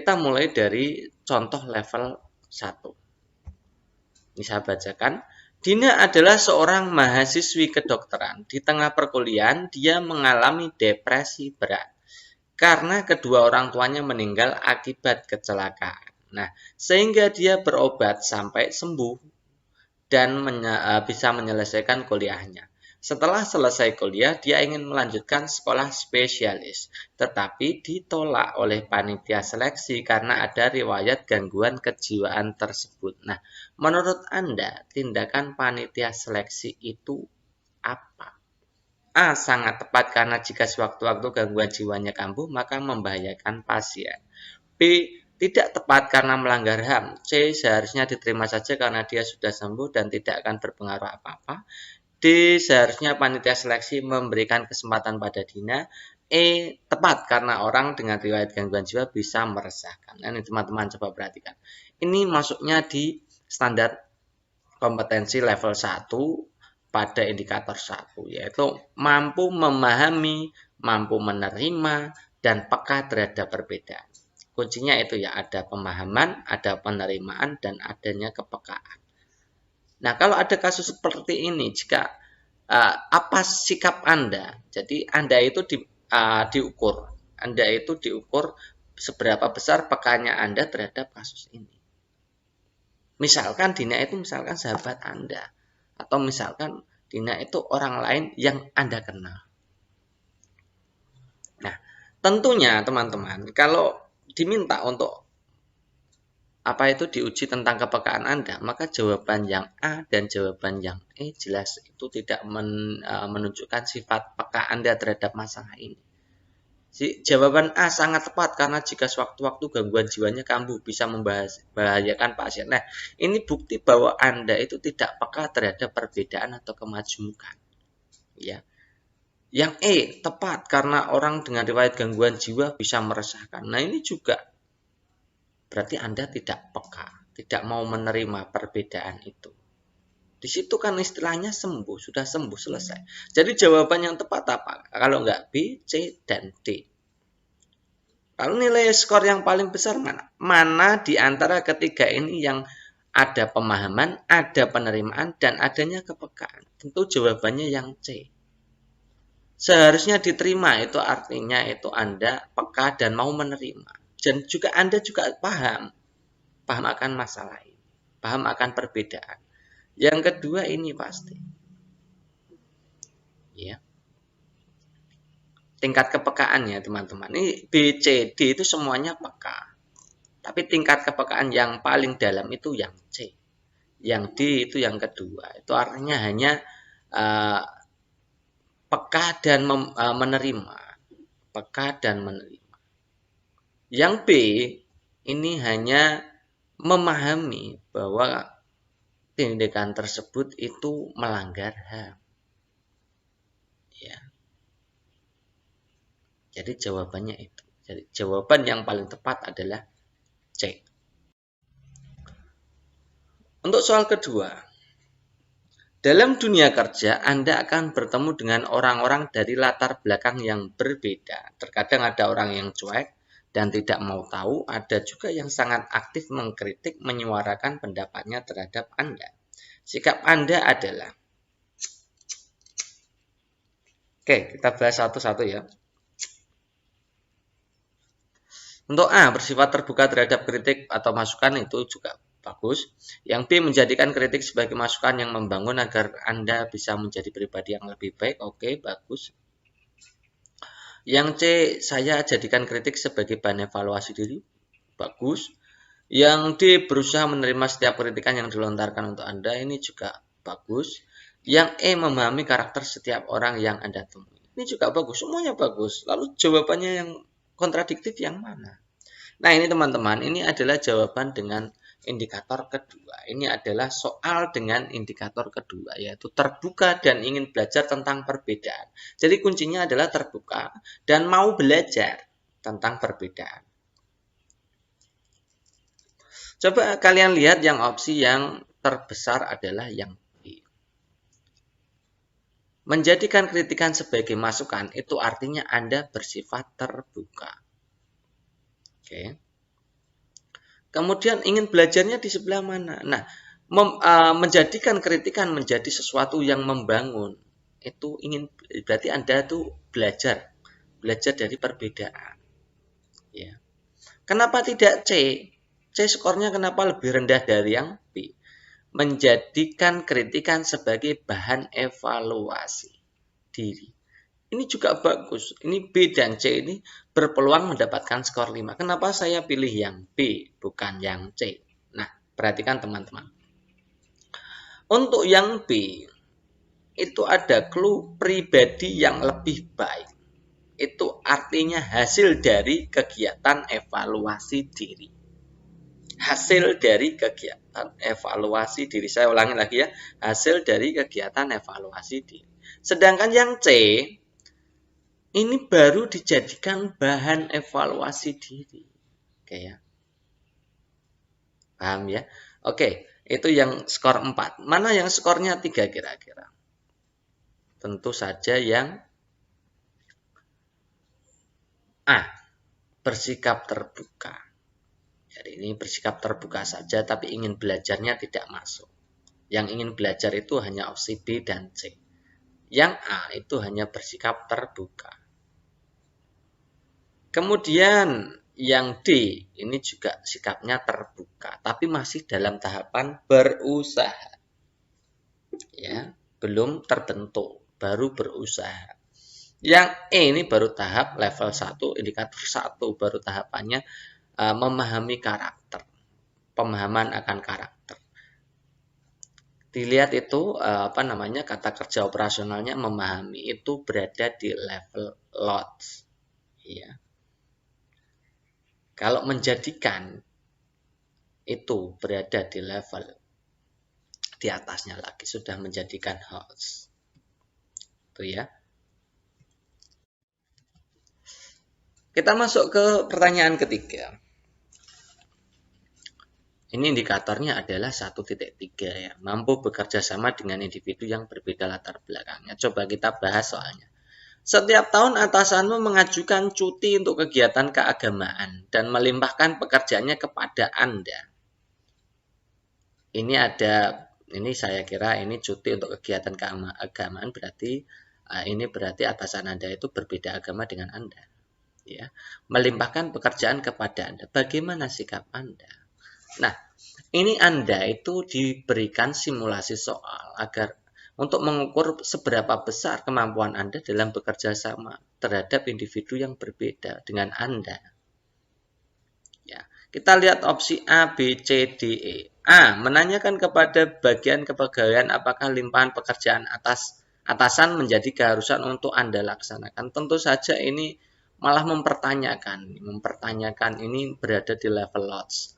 Kita mulai dari contoh level 1. Ini saya bacakan. Dina adalah seorang mahasiswi kedokteran. Di tengah perkuliahan, dia mengalami depresi berat karena kedua orang tuanya meninggal akibat kecelakaan. Nah, sehingga dia berobat sampai sembuh dan bisa menyelesaikan kuliahnya. Setelah selesai kuliah, dia ingin melanjutkan sekolah spesialis, tetapi ditolak oleh panitia seleksi karena ada riwayat gangguan kejiwaan tersebut. Nah, menurut Anda, tindakan panitia seleksi itu apa? A. Sangat tepat karena jika sewaktu-waktu gangguan jiwanya kambuh, maka membahayakan pasien. B. Tidak tepat karena melanggar HAM. C. Seharusnya diterima saja karena dia sudah sembuh dan tidak akan berpengaruh apa-apa. D. Seharusnya panitia seleksi memberikan kesempatan pada Dina. E. Tepat karena orang dengan riwayat gangguan jiwa bisa meresahkan. Nah, ini teman-teman coba perhatikan. Ini masuknya di standar kompetensi level 1 pada indikator 1, yaitu mampu memahami, mampu menerima, dan peka terhadap perbedaan. Kuncinya itu ya, ada pemahaman, ada penerimaan, dan adanya kepekaan. Nah, kalau ada kasus seperti ini, jika apa sikap Anda? Jadi Anda itu diukur. Anda itu diukur seberapa besar pekanya Anda terhadap kasus ini. Misalkan Dina itu misalkan sahabat Anda, atau misalkan Dina itu orang lain yang Anda kenal. Nah, tentunya teman-teman, kalau diminta untuk apa itu diuji tentang kepekaan Anda, maka jawaban yang A dan jawaban yang E jelas itu tidak menunjukkan sifat peka Anda terhadap masalah ini. Jawaban A sangat tepat karena jika sewaktu-waktu gangguan jiwanya kambuh bisa membahayakan pasien. Nah, ini bukti bahwa Anda itu tidak peka terhadap perbedaan atau kemajemukan. Ya. Yang E tepat karena orang dengan riwayat gangguan jiwa bisa meresahkan. Nah, ini juga berarti Anda tidak peka, tidak mau menerima perbedaan itu. Di situ kan istilahnya sembuh, sudah sembuh, selesai. Jadi jawaban yang tepat apa? Kalau enggak B, C, dan D. Lalu nilai skor yang paling besar mana? Mana di antara ketiga ini yang ada pemahaman, ada penerimaan, dan adanya kepekaan? Tentu jawabannya yang C. Seharusnya diterima, itu artinya itu Anda peka dan mau menerima. Dan juga Anda juga paham akan masalah ini, paham akan perbedaan. Yang kedua ini pasti, ya, tingkat kepekaannya teman-teman. Ini B, C, D itu semuanya peka, tapi tingkat kepekaan yang paling dalam itu yang C, yang D itu yang kedua. Itu artinya hanya peka dan menerima, peka dan menerima. Yang B ini hanya memahami bahwa tindakan tersebut itu melanggar HAM. Ya. Jadi jawabannya itu. Jadi jawaban yang paling tepat adalah C. Untuk soal kedua, dalam dunia kerja Anda akan bertemu dengan orang-orang dari latar belakang yang berbeda. Terkadang ada orang yang cuek dan tidak mau tahu, ada juga yang sangat aktif mengkritik, menyuarakan pendapatnya terhadap Anda. Sikap Anda adalah, oke, kita bahas satu-satu ya. Untuk A, bersifat terbuka terhadap kritik atau masukan itu juga bagus. Yang B, menjadikan kritik sebagai masukan yang membangun agar Anda bisa menjadi pribadi yang lebih baik. Oke, bagus. Yang C, saya jadikan kritik sebagai bahan evaluasi diri. Bagus. Yang D, berusaha menerima setiap kritikan yang dilontarkan untuk Anda. Ini juga bagus. Yang E, memahami karakter setiap orang yang Anda temui. Ini juga bagus. Semuanya bagus. Lalu jawabannya yang kontradiktif yang mana? Nah, ini teman-teman, ini adalah jawaban dengan indikator kedua. Ini adalah soal dengan indikator kedua, yaitu terbuka dan ingin belajar tentang perbedaan. Jadi kuncinya adalah terbuka dan mau belajar tentang perbedaan. Coba kalian lihat yang opsi yang terbesar adalah yang B. Menjadikan kritikan sebagai masukan itu artinya Anda bersifat terbuka. Oke. kemudian ingin belajarnya di sebelah mana. Nah, menjadikan kritikan menjadi sesuatu yang membangun, itu berarti Anda tuh belajar dari perbedaan. Ya. Kenapa tidak C? C skornya kenapa lebih rendah dari yang B? Menjadikan kritikan sebagai bahan evaluasi diri. Ini juga bagus. Ini B dan C ini berpeluang mendapatkan skor 5. Kenapa saya pilih yang B bukan yang C? Nah, perhatikan teman-teman. Untuk yang B, itu ada clue pribadi yang lebih baik. Itu artinya hasil dari kegiatan evaluasi diri. Hasil dari kegiatan evaluasi diri. Saya ulangi lagi ya. Hasil dari kegiatan evaluasi diri. Sedangkan yang C, ini baru dijadikan bahan evaluasi diri. Oke ya. Paham ya? Oke, itu yang skor 4. Mana yang skornya 3 kira-kira? Tentu saja yang A, bersikap terbuka. Jadi ini bersikap terbuka saja, tapi ingin belajarnya tidak masuk. Yang ingin belajar itu hanya opsi B dan C. Yang A itu hanya bersikap terbuka. Kemudian yang D ini juga sikapnya terbuka, tapi masih dalam tahapan berusaha. Ya, belum terbentuk, baru berusaha. Yang E ini baru tahap level 1, indikator 1, baru tahapannya memahami karakter, pemahaman akan karakter. Dilihat itu kata kerja operasionalnya memahami itu berada di level lots. Ya. Kalau menjadikan itu berada di level di atasnya lagi, sudah menjadikan host. Itu ya. Kita masuk ke pertanyaan ketiga. Ini indikatornya adalah 1.3 ya. Mampu bekerja sama dengan individu yang berbeda latar belakangnya. Coba kita bahas soalnya. Setiap tahun atasanmu mengajukan cuti untuk kegiatan keagamaan dan melimpahkan pekerjaannya kepada Anda. Ini saya kira ini cuti untuk kegiatan keagamaan berarti ini berarti atasan Anda itu berbeda agama dengan Anda. Ya, melimpahkan pekerjaan kepada Anda. Bagaimana sikap Anda? Nah, ini Anda itu diberikan simulasi soal agar untuk mengukur seberapa besar kemampuan Anda dalam bekerja sama terhadap individu yang berbeda dengan Anda. Ya, kita lihat opsi A, B, C, D, E. A. Menanyakan kepada bagian kepegawaian apakah limpahan pekerjaan atasan menjadi keharusan untuk Anda laksanakan. Tentu saja ini malah mempertanyakan ini berada di level lots.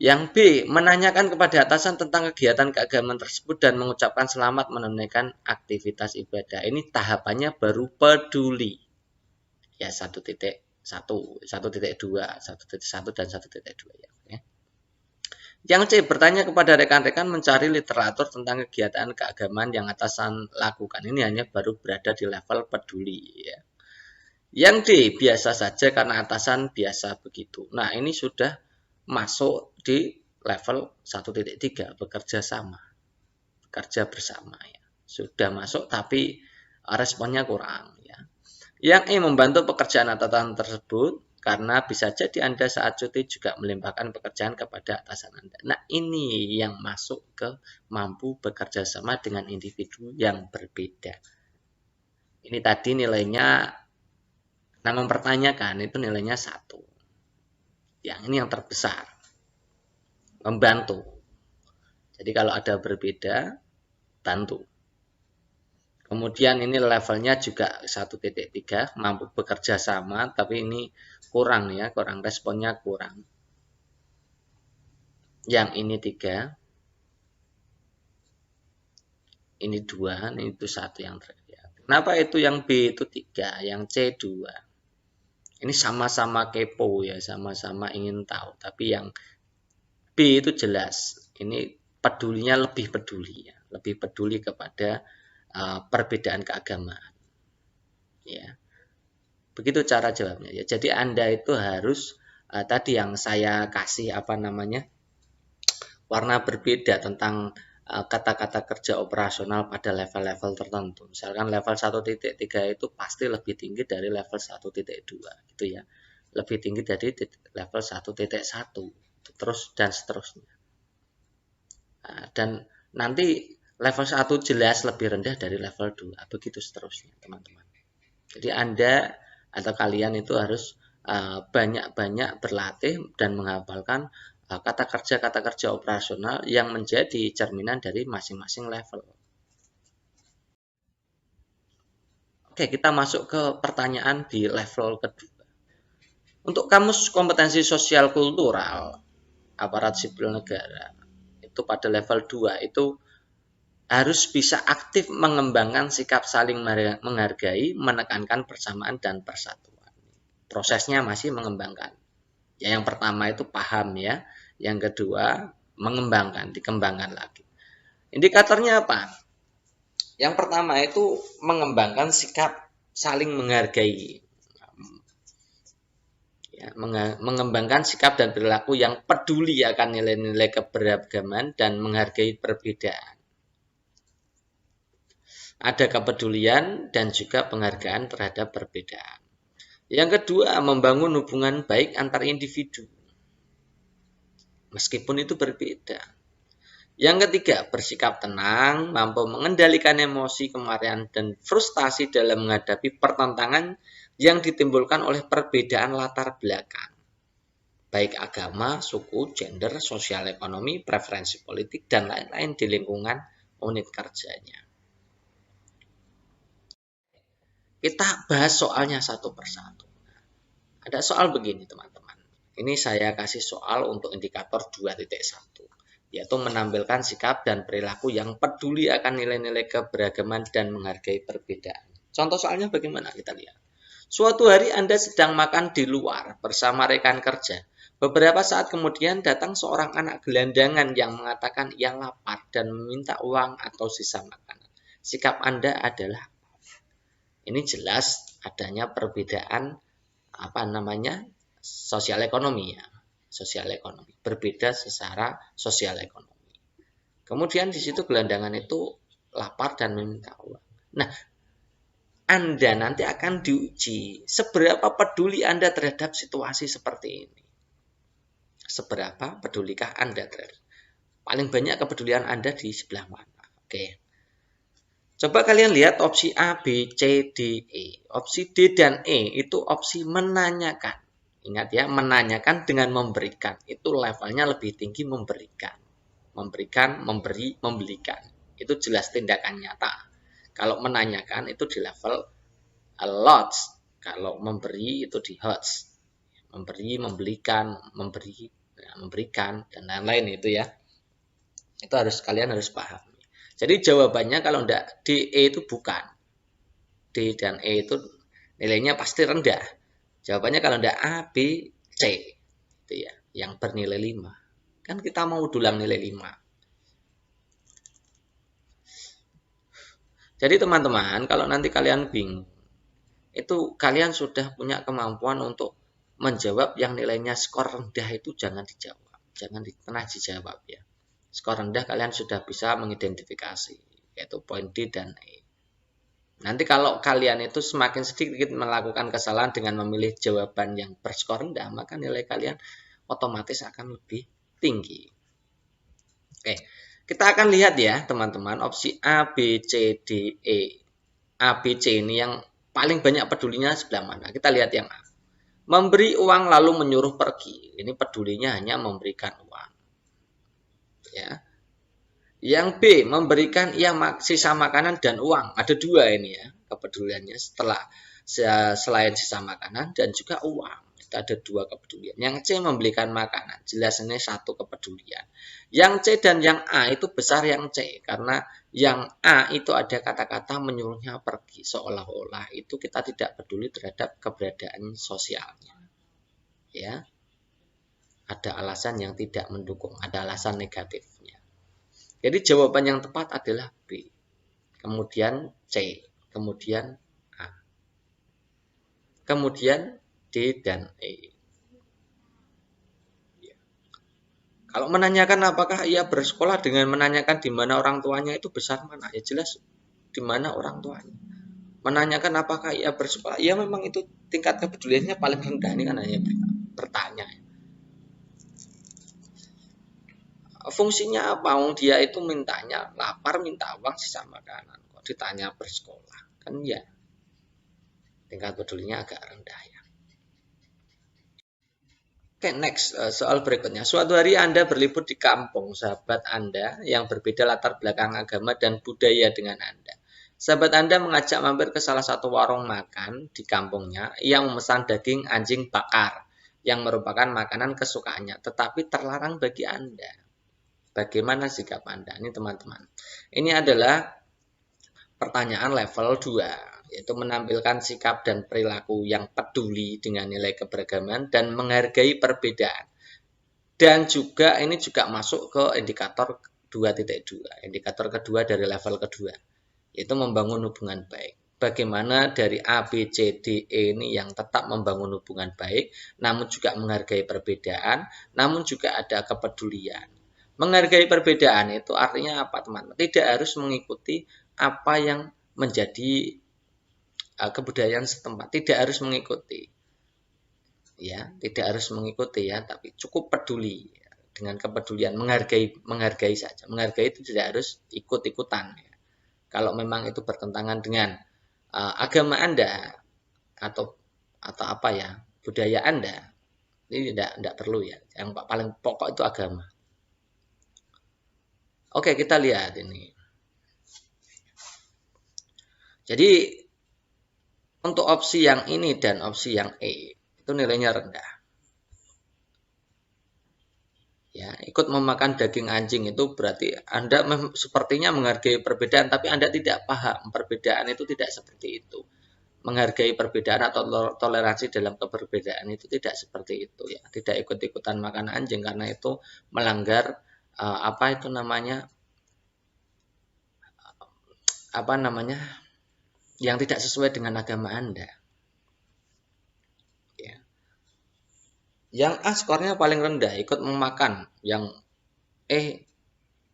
Yang B, menanyakan kepada atasan tentang kegiatan keagamaan tersebut dan mengucapkan selamat menunaikan aktivitas ibadah. Ini tahapannya baru peduli. Ya, 1.1, 1.2, 1.1 dan 1.2 ya. Yang C, bertanya kepada rekan-rekan mencari literatur tentang kegiatan keagamaan yang atasan lakukan. Ini hanya baru berada di level peduli ya. Yang D, biasa saja karena atasan biasa begitu. Nah, ini sudah masuk di level 1.3, bekerja sama, bekerja bersama ya. Sudah masuk tapi responnya kurang ya. Yang E, membantu pekerjaan atasan tersebut karena bisa jadi Anda saat cuti juga melimpahkan pekerjaan kepada atasan Anda. Nah, ini yang masuk ke mampu bekerja sama dengan individu yang berbeda. Ini tadi nilainya, nah mempertanyakan itu nilainya 1. Yang ini yang terbesar. Membantu. Jadi kalau ada berbeda, bantu. Kemudian ini levelnya juga 1.3, mampu bekerja sama, tapi ini kurang ya, responnya kurang. Yang ini 3, ini 2, ini itu 1 yang terlihat. Kenapa itu yang B itu 3, yang C 2? Ini sama-sama kepo ya, sama-sama ingin tahu, tapi yang B itu jelas, ini pedulinya lebih peduli ya, lebih peduli kepada perbedaan keagamaan. Ya. Begitu cara jawabnya ya. Jadi Anda itu harus tadi yang saya kasih warna berbeda tentang kata-kata kerja operasional pada level-level tertentu. Misalkan level 1.3 itu pasti lebih tinggi dari level 1.2 gitu ya. Lebih tinggi dari level 1.1 terus dan seterusnya. Dan nanti level 1 jelas lebih rendah dari level 2, begitu seterusnya, teman-teman. Jadi Anda atau kalian itu harus banyak-banyak berlatih dan menghafalkan kata kerja operasional yang menjadi cerminan dari masing-masing level. Oke, kita masuk ke pertanyaan di level kedua. Untuk kamus kompetensi sosial kultural aparat sipil negara itu pada level 2 itu harus bisa aktif mengembangkan sikap saling menghargai, menekankan persamaan dan persatuan. Prosesnya masih mengembangkan. Ya, yang pertama itu paham ya, yang kedua mengembangkan, dikembangkan lagi. Indikatornya apa? Yang pertama itu mengembangkan sikap saling menghargai. Ya, mengembangkan sikap dan perilaku yang peduli akan nilai-nilai keberagaman dan menghargai perbedaan. Ada kepedulian dan juga penghargaan terhadap perbedaan. Yang kedua, membangun hubungan baik antar individu. Meskipun itu berbeda. Yang ketiga, bersikap tenang, mampu mengendalikan emosi, kemarahan, dan frustasi dalam menghadapi pertentangan yang ditimbulkan oleh perbedaan latar belakang. Baik agama, suku, gender, sosial ekonomi, preferensi politik, dan lain-lain di lingkungan unit kerjanya. Kita bahas soalnya satu persatu. Ada soal begini teman-teman. Ini saya kasih soal untuk indikator 2.1. Yaitu menampilkan sikap dan perilaku yang peduli akan nilai-nilai keberagaman dan menghargai perbedaan. Contoh soalnya bagaimana kita lihat. Suatu hari Anda sedang makan di luar bersama rekan kerja. Beberapa saat kemudian datang seorang anak gelandangan yang mengatakan ia lapar dan meminta uang atau sisa makanan. Sikap Anda adalah ini jelas adanya perbedaan sosial ekonomi ya. Sosial ekonomi berbeda secara sosial ekonomi. Kemudian di situ gelandangan itu lapar dan meminta uang. Nah, Anda nanti akan diuji seberapa peduli Anda terhadap situasi seperti ini. Seberapa pedulikah Anda terhadap? Paling banyak kepedulian Anda di sebelah mana? Oke. Coba kalian lihat opsi A, B, C, D, E. Opsi D dan E itu opsi menanyakan. Ingat ya, menanyakan dengan memberikan. Itu levelnya lebih tinggi memberikan. Memberikan, memberi, membelikan. Itu jelas tindakan nyata. Kalau menanyakan itu di level lots. Kalau memberi itu di HOTS. Memberi, membelikan, memberikan, dan lain-lain itu ya. Itu kalian harus paham. Jadi jawabannya kalau enggak D, E itu bukan. D dan E itu nilainya pasti rendah. Jawabannya kalau enggak A, B, C. Itu ya, yang bernilai 5. Kan kita mau dulang nilai 5. Jadi teman-teman, kalau nanti kalian bingung, itu kalian sudah punya kemampuan untuk menjawab yang nilainya skor rendah itu jangan dijawab. Jangan pernah dijawab ya. Skor rendah kalian sudah bisa mengidentifikasi, yaitu poin D dan E. Nanti kalau kalian itu semakin sedikit melakukan kesalahan dengan memilih jawaban yang berskor rendah, maka nilai kalian otomatis akan lebih tinggi. Oke, kita akan lihat ya teman-teman, opsi A, B, C, D, E. A, B, C ini yang paling banyak pedulinya sebelah mana? Kita lihat yang A. Memberi uang lalu menyuruh pergi. Ini pedulinya hanya memberikan uang. Ya. Yang B, memberikan ia sisa makanan dan uang. Ada dua ini ya kepeduliannya selain sisa makanan dan juga uang. Itu ada dua kepedulian. Yang C, membelikan makanan. Jelas ini satu kepedulian. Yang C dan yang A itu besar yang C. Karena yang A itu ada kata-kata menyuruhnya pergi. Seolah-olah itu kita tidak peduli terhadap keberadaan sosialnya. Ya. Ada alasan yang tidak mendukung. Ada alasan negatifnya. Jadi jawaban yang tepat adalah B. Kemudian C. Kemudian A. Kemudian D dan E. Kalau menanyakan apakah ia bersekolah dengan menanyakan di mana orang tuanya itu besar mana? Ya jelas di mana orang tuanya. Menanyakan apakah ia bersekolah, ya memang itu tingkat kepeduliannya paling rendah. Ini kan hanya bertanya. Fungsinya apa? Dia itu mintanya lapar, minta uang, sisa makanan. Kok ditanya bersekolah? Kan ya tingkat pedulinya agak rendah ya. Oke, next. Soal berikutnya. Suatu hari Anda berlibur di kampung sahabat Anda yang berbeda latar belakang agama dan budaya dengan Anda. Sahabat Anda mengajak mampir ke salah satu warung makan di kampungnya yang memesan daging anjing bakar yang merupakan makanan kesukaannya, tetapi terlarang bagi Anda. Bagaimana sikap Anda? Ini teman-teman. Ini adalah pertanyaan level 2, yaitu menampilkan sikap dan perilaku yang peduli dengan nilai keberagaman dan menghargai perbedaan. Dan juga ini juga masuk ke indikator 2.2, indikator kedua dari level kedua, yaitu membangun hubungan baik. Bagaimana dari A, B, C, D, E ini yang tetap membangun hubungan baik, namun juga menghargai perbedaan, namun juga ada kepedulian. Menghargai perbedaan itu artinya apa, teman-teman? Tidak harus mengikuti apa yang menjadi kebudayaan setempat, tidak harus mengikuti. Ya, tidak harus mengikuti ya, tapi cukup peduli dengan kepedulian, menghargai saja. Menghargai itu tidak harus ikut-ikutan ya. Kalau memang itu bertentangan dengan agama Anda atau apa ya, budaya Anda, ini tidak perlu ya. Yang paling pokok itu agama. Oke, kita lihat ini. Jadi untuk opsi yang ini dan opsi yang E itu nilainya rendah. Ya, ikut memakan daging anjing itu berarti Anda sepertinya menghargai perbedaan, tapi Anda tidak paham perbedaan itu tidak seperti itu. Menghargai perbedaan atau toleransi dalam keberbedaan itu tidak seperti itu ya. Tidak ikut-ikutan makan anjing karena itu melanggar apa namanya yang tidak sesuai dengan agama Anda. Ya. Yang A skornya paling rendah, ikut memakan. Yang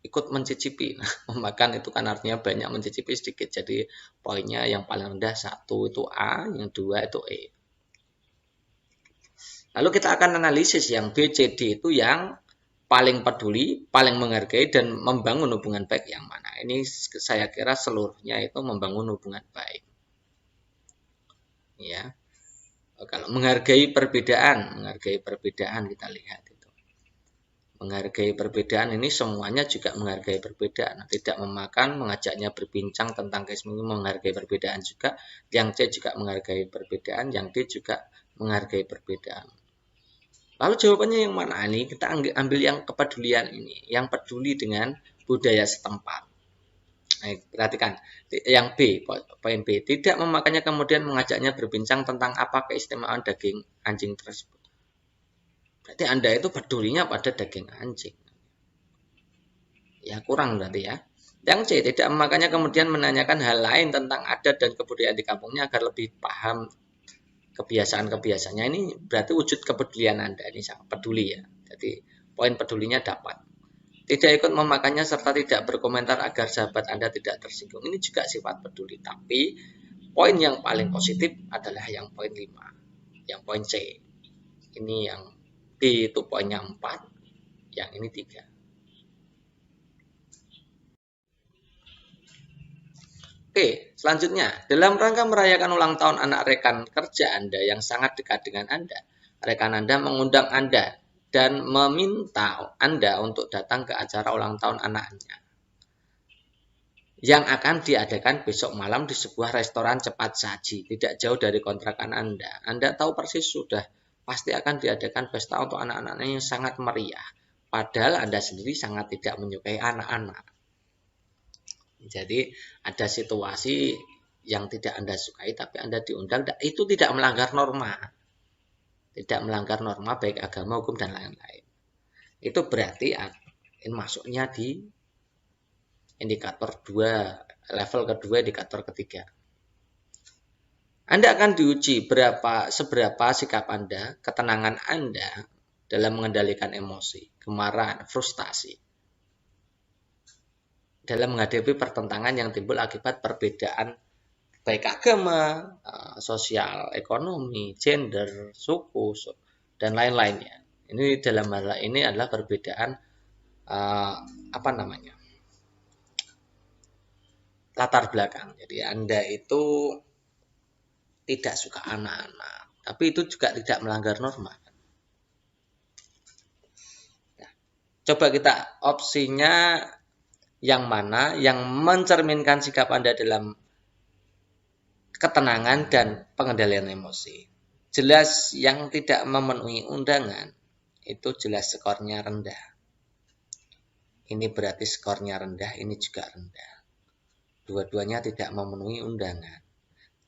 ikut mencicipi. Nah, memakan itu kan artinya banyak, mencicipi sedikit. Jadi poinnya yang paling rendah 1 itu A, yang 2 itu E. Lalu kita akan analisis yang B, C, D itu yang paling peduli, paling menghargai, dan membangun hubungan baik yang mana. Ini saya kira seluruhnya itu membangun hubungan baik. Ya. Kalau menghargai perbedaan kita lihat itu. Menghargai perbedaan ini semuanya juga menghargai perbedaan. Tidak memakan, mengajaknya berbincang tentang kesehatan, menghargai perbedaan juga. Yang C juga menghargai perbedaan, yang D juga menghargai perbedaan. Lalu jawabannya yang mana? Ini kita ambil yang kepedulian ini, yang peduli dengan budaya setempat. Perhatikan yang B, poin B, tidak memakannya kemudian mengajaknya berbincang tentang apa keistimewaan daging anjing tersebut. Berarti Anda itu pedulinya pada daging anjing. Ya kurang berarti ya. Yang C, tidak memakannya kemudian menanyakan hal lain tentang adat dan kebudayaan di kampungnya agar lebih paham kebiasaan-kebiasaannya. Ini berarti wujud kepedulian Anda, ini sangat peduli ya. Jadi poin pedulinya dapat. Tidak ikut memakannya serta tidak berkomentar agar sahabat Anda tidak tersinggung. Ini juga sifat peduli. Tapi poin yang paling positif adalah yang poin 5. Yang poin C. Ini yang D itu poinnya 4. Yang ini 3. Oke, selanjutnya. Dalam rangka merayakan ulang tahun anak rekan kerja Anda yang sangat dekat dengan Anda, rekan Anda mengundang Anda dan meminta Anda untuk datang ke acara ulang tahun anaknya yang akan diadakan besok malam di sebuah restoran cepat saji, tidak jauh dari kontrakan Anda. Anda tahu persis sudah pasti akan diadakan pesta untuk anak-anaknya yang sangat meriah. Padahal Anda sendiri sangat tidak menyukai anak-anak. Jadi ada situasi yang tidak Anda sukai tapi Anda diundang, itu tidak melanggar norma. Tidak melanggar norma baik agama, hukum, dan lain-lain. Itu berarti masuknya di indikator 2, level kedua, indikator ketiga. Anda akan diuji seberapa sikap Anda, ketenangan Anda dalam mengendalikan emosi, kemarahan, frustasi, dalam menghadapi pertentangan yang timbul akibat perbedaan baik agama, sosial, ekonomi, gender, suku, dan lain-lainnya. Ini dalam hal ini adalah perbedaan latar belakang. Jadi Anda itu tidak suka anak-anak, tapi itu juga tidak melanggar norma. Nah, coba kita opsinya yang mana yang mencerminkan sikap Anda dalam ketenangan dan pengendalian emosi. Jelas yang tidak memenuhi undangan itu jelas skornya rendah. Ini berarti skornya rendah, ini juga rendah. Dua-duanya tidak memenuhi undangan.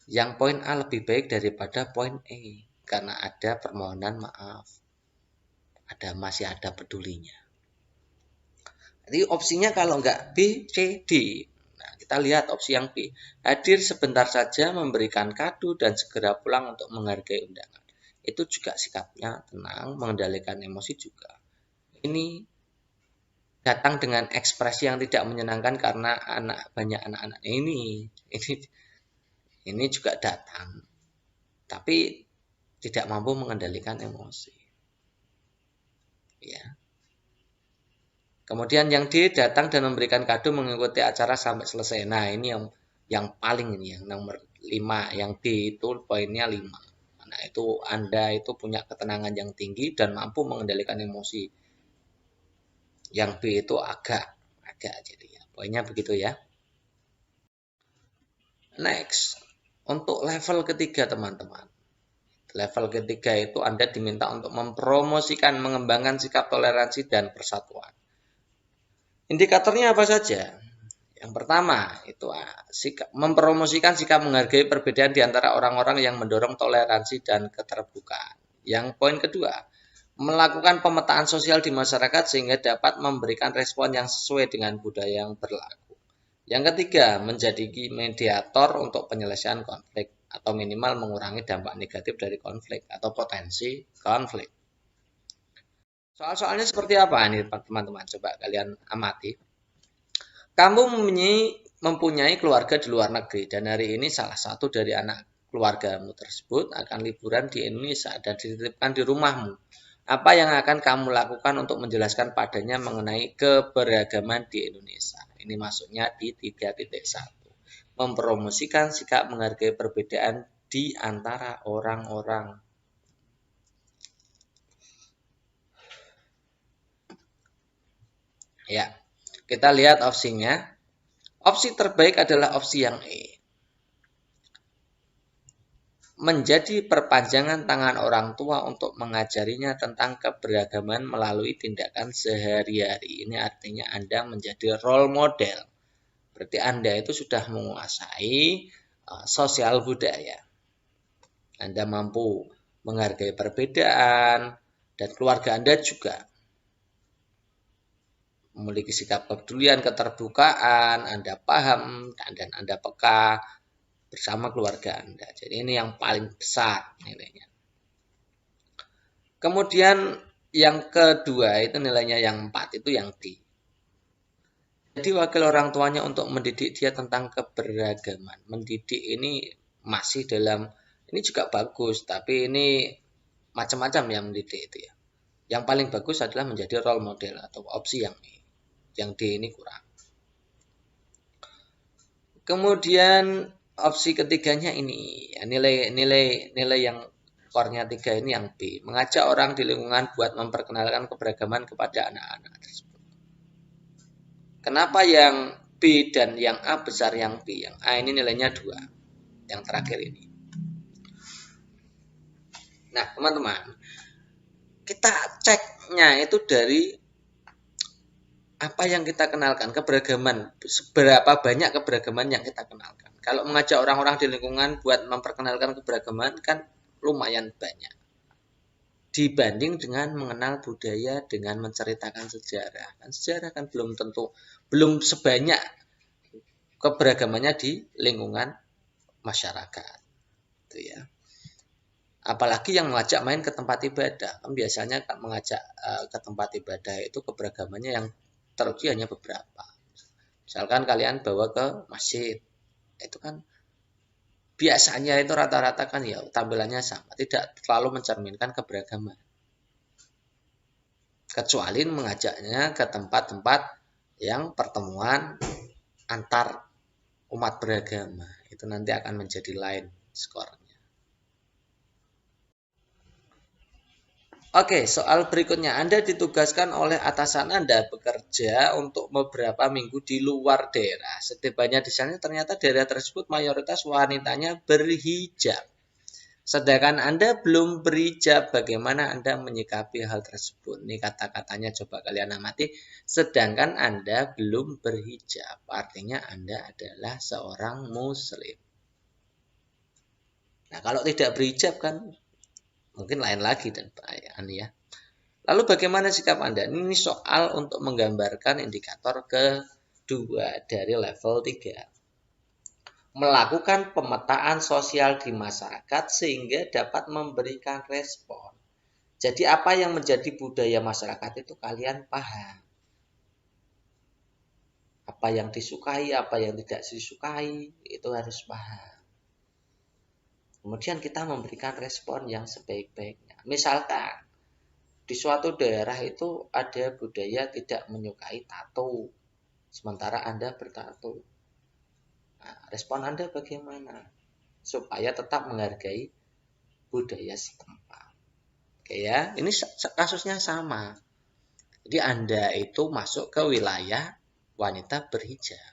Yang poin A lebih baik daripada poin E karena ada permohonan maaf. Masih ada pedulinya. Jadi opsinya kalau enggak B, C, D. Nah, kita lihat opsi yang B. Hadir sebentar saja, memberikan kado, dan segera pulang untuk menghargai undangan. Itu juga sikapnya tenang, mengendalikan emosi juga. Ini datang dengan ekspresi yang tidak menyenangkan karena banyak anak-anak ini juga datang. Tapi tidak mampu mengendalikan emosi. Ya. Kemudian yang D datang dan memberikan kado mengikuti acara sampai selesai. Nah, ini yang paling ini yang nomor 5, yang D itu poinnya 5. Nah, itu Anda itu punya ketenangan yang tinggi dan mampu mengendalikan emosi. Yang B itu agak jadi ya. Poinnya begitu ya. Next, untuk level ketiga teman-teman. Level ketiga itu Anda diminta untuk mempromosikan, mengembangkan sikap toleransi dan persatuan. Indikatornya apa saja? Yang pertama itu mempromosikan sikap menghargai perbedaan di antara orang-orang yang mendorong toleransi dan keterbukaan. Yang poin kedua, melakukan pemetaan sosial di masyarakat sehingga dapat memberikan respon yang sesuai dengan budaya yang berlaku. Yang ketiga, menjadi mediator untuk penyelesaian konflik atau minimal mengurangi dampak negatif dari konflik atau potensi konflik. Soal-soalnya seperti apa nih teman-teman? Coba kalian amati. Kamu mempunyai keluarga di luar negeri dan hari ini salah satu dari anak keluargamu tersebut akan liburan di Indonesia dan dititipkan di rumahmu. Apa yang akan kamu lakukan untuk menjelaskan padanya mengenai keberagaman di Indonesia? Ini masuknya di 3.1. Mempromosikan sikap menghargai perbedaan di antara orang-orang. Ya, kita lihat opsinya. Opsi terbaik adalah opsi yang E. Menjadi perpanjangan tangan orang tua untuk mengajarinya tentang keberagaman melalui tindakan sehari-hari. Ini artinya Anda menjadi role model. Berarti Anda itu sudah menguasai sosial budaya. Anda mampu menghargai perbedaan dan keluarga Anda juga memiliki sikap kepedulian, keterbukaan, Anda paham dan Anda peka bersama keluarga Anda. Jadi ini yang paling besar nilainya. Kemudian yang kedua itu nilainya yang 4 itu yang D. Jadi wakil orang tuanya untuk mendidik dia tentang keberagaman. Mendidik ini masih dalam, ini juga bagus, tapi ini macam-macam yang mendidik itu ya. Yang paling bagus adalah menjadi role model atau opsi yang E. Yang D ini kurang. Kemudian opsi ketiganya ini ya, nilai yang skornya 3 ini yang B. Mengajak orang di lingkungan buat memperkenalkan keberagaman kepada anak-anak tersebut. Kenapa yang B dan yang A besar yang B? Yang A ini nilainya 2. Yang terakhir ini. Nah teman-teman, kita ceknya itu dari apa yang kita kenalkan, keberagaman, seberapa banyak keberagaman yang kita kenalkan. Kalau mengajak orang-orang di lingkungan buat memperkenalkan keberagaman kan lumayan banyak. Dibanding dengan mengenal budaya dengan menceritakan sejarah. Kan sejarah kan belum sebanyak keberagamannya di lingkungan masyarakat. Itu ya. Apalagi yang mengajak main ke tempat ibadah. Kan biasanya kan mengajak ke tempat ibadah itu keberagamannya yang teruji hanya beberapa. Misalkan kalian bawa ke masjid, itu kan biasanya itu rata-rata kan ya tampilannya sama, tidak terlalu mencerminkan keberagaman. Kecuali mengajaknya ke tempat-tempat yang pertemuan antar umat beragama. Itu nanti akan menjadi lain skornya. Oke, soal berikutnya. Anda ditugaskan oleh atasan Anda bekerja untuk beberapa minggu di luar daerah. Setibanya di sana ternyata daerah tersebut mayoritas wanitanya berhijab. Sedangkan Anda belum berhijab, bagaimana Anda menyikapi hal tersebut? Ini kata-katanya coba kalian amati. Sedangkan Anda belum berhijab, artinya Anda adalah seorang muslim. Nah, kalau tidak berhijab kan mungkin lain lagi dan perayaan ya. Lalu bagaimana sikap Anda? Ini soal untuk menggambarkan indikator kedua dari level 3. Melakukan pemetaan sosial di masyarakat sehingga dapat memberikan respon. Jadi apa yang menjadi budaya masyarakat itu kalian paham. Apa yang disukai, apa yang tidak disukai, itu harus paham. Kemudian kita memberikan respon yang sebaik-baiknya. Misalkan di suatu daerah itu ada budaya tidak menyukai tato, sementara Anda bertato. Nah, respon Anda bagaimana? Supaya tetap menghargai budaya setempat. Oke ya, ini kasusnya sama. Jadi Anda itu masuk ke wilayah wanita berhijab.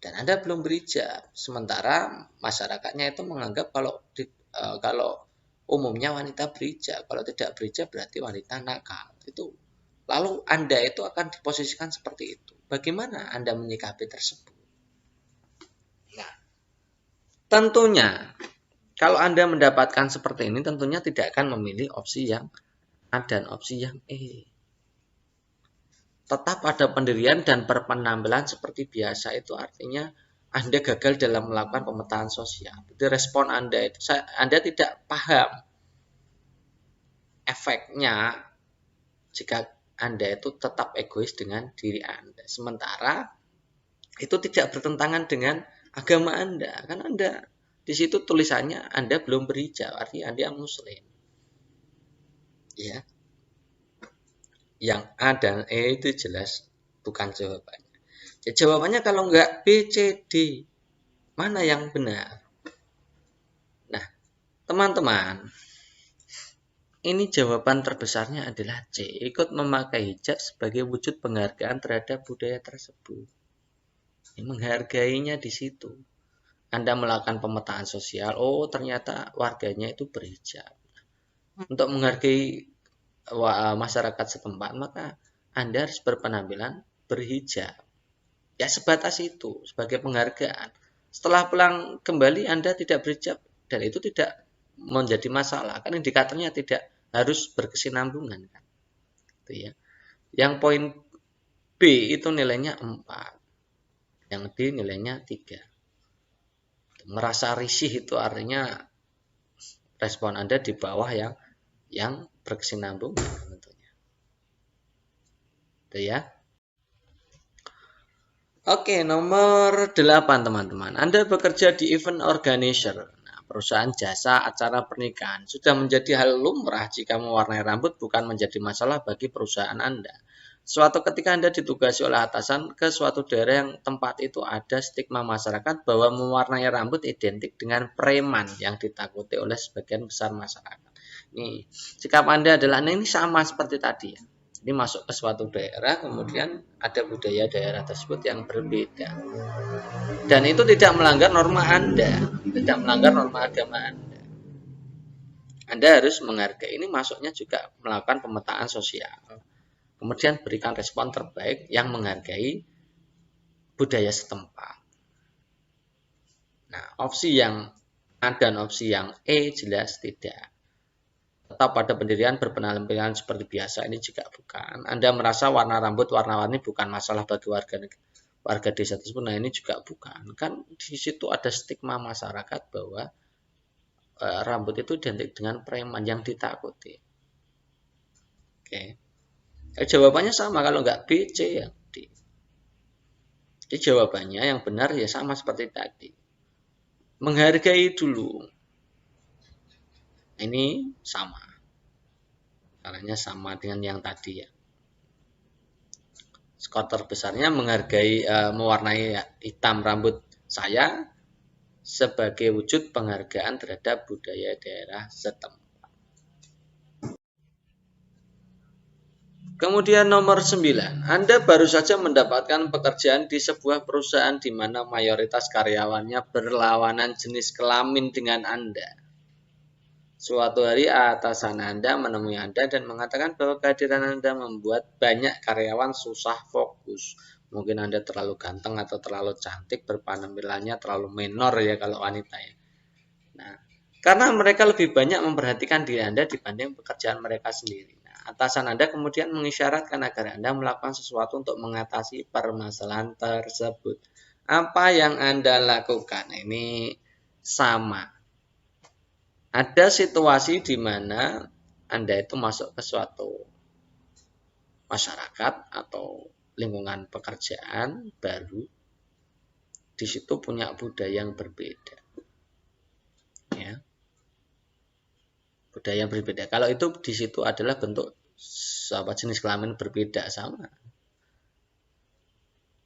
Dan Anda belum berhijab. Sementara masyarakatnya itu menganggap kalau umumnya wanita berhijab. Kalau tidak berhijab berarti wanita nakal. Itu lalu Anda itu akan diposisikan seperti itu. Bagaimana Anda menyikapi tersebut? Nah, tentunya kalau Anda mendapatkan seperti ini, tentunya tidak akan memilih opsi yang A dan opsi yang E. Tetap ada pendirian dan berpenampilan seperti biasa, itu artinya Anda gagal dalam melakukan pemetaan sosial. Jadi respon Anda itu, Anda tidak paham efeknya jika Anda itu tetap egois dengan diri Anda. Sementara itu tidak bertentangan dengan agama Anda. Kan Anda di situ tulisannya Anda belum berhijab, artinya Anda muslim. Ya. Yang A dan E itu jelas bukan jawabannya. Ya, jawabannya kalau enggak B, C, D. Mana yang benar? Nah, teman-teman, ini jawaban terbesarnya adalah C. Ikut memakai hijab sebagai wujud penghargaan terhadap budaya tersebut. Ini menghargainya di situ. Anda melakukan pemetaan sosial, oh ternyata warganya itu berhijab. Untuk menghargai masyarakat setempat, maka Anda harus berpenampilan berhijab. Ya sebatas itu, sebagai penghargaan. Setelah pulang kembali Anda tidak berhijab, dan itu tidak menjadi masalah. Kan indikatornya tidak harus berkesinambungan. Kan? Itu ya. Yang poin B itu nilainya 4. Yang D nilainya 3. Merasa risih itu artinya respon Anda di bawah yang berkesinambungan tentunya. Itu ya. Oke, nomor 8 teman-teman. Anda bekerja di event organizer. Nah, perusahaan jasa acara pernikahan. Sudah menjadi hal lumrah jika mewarnai rambut bukan menjadi masalah bagi perusahaan Anda. Suatu ketika Anda ditugasi oleh atasan ke suatu daerah yang tempat itu ada stigma masyarakat bahwa mewarnai rambut identik dengan preman yang ditakuti oleh sebagian besar masyarakat. Nih, sikap Anda adalah ini sama seperti tadi ya. Ini masuk ke suatu daerah, kemudian ada budaya daerah tersebut yang berbeda. Dan itu tidak melanggar norma Anda, tidak melanggar norma agama Anda. Anda harus menghargai, ini masuknya juga melakukan pemetaan sosial. Kemudian berikan respon terbaik yang menghargai budaya setempat. Nah, opsi yang A dan opsi yang E jelas tidak. Tetap pada pendirian berpenampilan seperti biasa, ini juga bukan. Anda merasa warna rambut warna-warni bukan masalah bagi warga desa tersebut, nah ini juga bukan. Kan di situ ada stigma masyarakat bahwa rambut itu identik dengan preman yang ditakuti. Oke. Jawabannya sama, kalau nggak B, C ya D. Jadi jawabannya yang benar ya sama seperti tadi. Menghargai dulu. Ini sama. Caranya sama dengan yang tadi ya. Skor terbesarnya menghargai, mewarnai hitam rambut saya sebagai wujud penghargaan terhadap budaya daerah setempat. Kemudian nomor 9, Anda baru saja mendapatkan pekerjaan di sebuah perusahaan di mana mayoritas karyawannya berlawanan jenis kelamin dengan Anda. Suatu hari atasan Anda menemui Anda dan mengatakan bahwa kehadiran Anda membuat banyak karyawan susah fokus. Mungkin Anda terlalu ganteng atau terlalu cantik, berpenampilannya terlalu menor ya kalau wanita ya. Nah, karena mereka lebih banyak memperhatikan diri Anda dibanding pekerjaan mereka sendiri. Nah, atasan Anda kemudian mengisyaratkan agar Anda melakukan sesuatu untuk mengatasi permasalahan tersebut. Apa yang Anda lakukan? Ini sama. Ada situasi di mana Anda itu masuk ke suatu masyarakat atau lingkungan pekerjaan baru, di situ punya budaya yang berbeda. Ya. Budaya yang berbeda. Kalau itu di situ adalah bentuk jenis kelamin berbeda sama.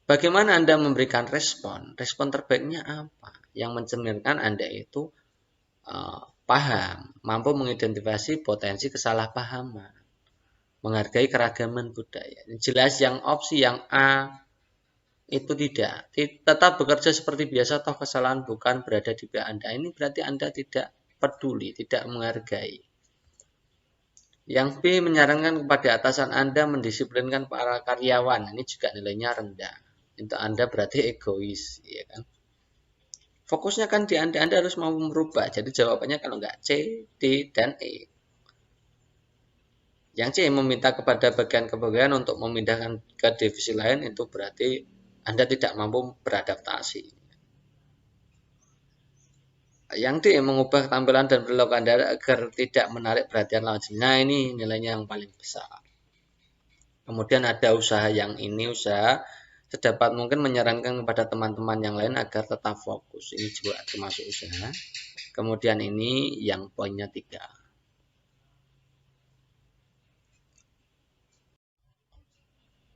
Bagaimana Anda memberikan respon? Respon terbaiknya apa? Yang mencerminkan Anda itu paham, mampu mengidentifikasi potensi kesalahpahaman, menghargai keragaman budaya. Jelas yang opsi yang A itu tidak. Tetap bekerja seperti biasa, toh kesalahan bukan berada di pihak Anda. Ini berarti Anda tidak peduli, tidak menghargai. Yang B, menyarankan kepada atasan Anda mendisiplinkan para karyawan. Ini juga nilainya rendah. Itu Anda berarti egois, ya kan? Fokusnya kan di Anda harus mau merubah. Jadi jawabannya kalau nggak C, D, dan E. Yang C, meminta kepada bagian kepegawaian untuk memindahkan ke divisi lain, itu berarti Anda tidak mampu beradaptasi. Yang D, mengubah tampilan dan perilaku Anda agar tidak menarik perhatian lawan jenis. Nah, ini nilainya yang paling besar. Kemudian ada usaha yang ini, usaha sedapat mungkin menyarankan kepada teman-teman yang lain agar tetap fokus. Ini juga termasuk usaha. Kemudian ini yang poinnya 3.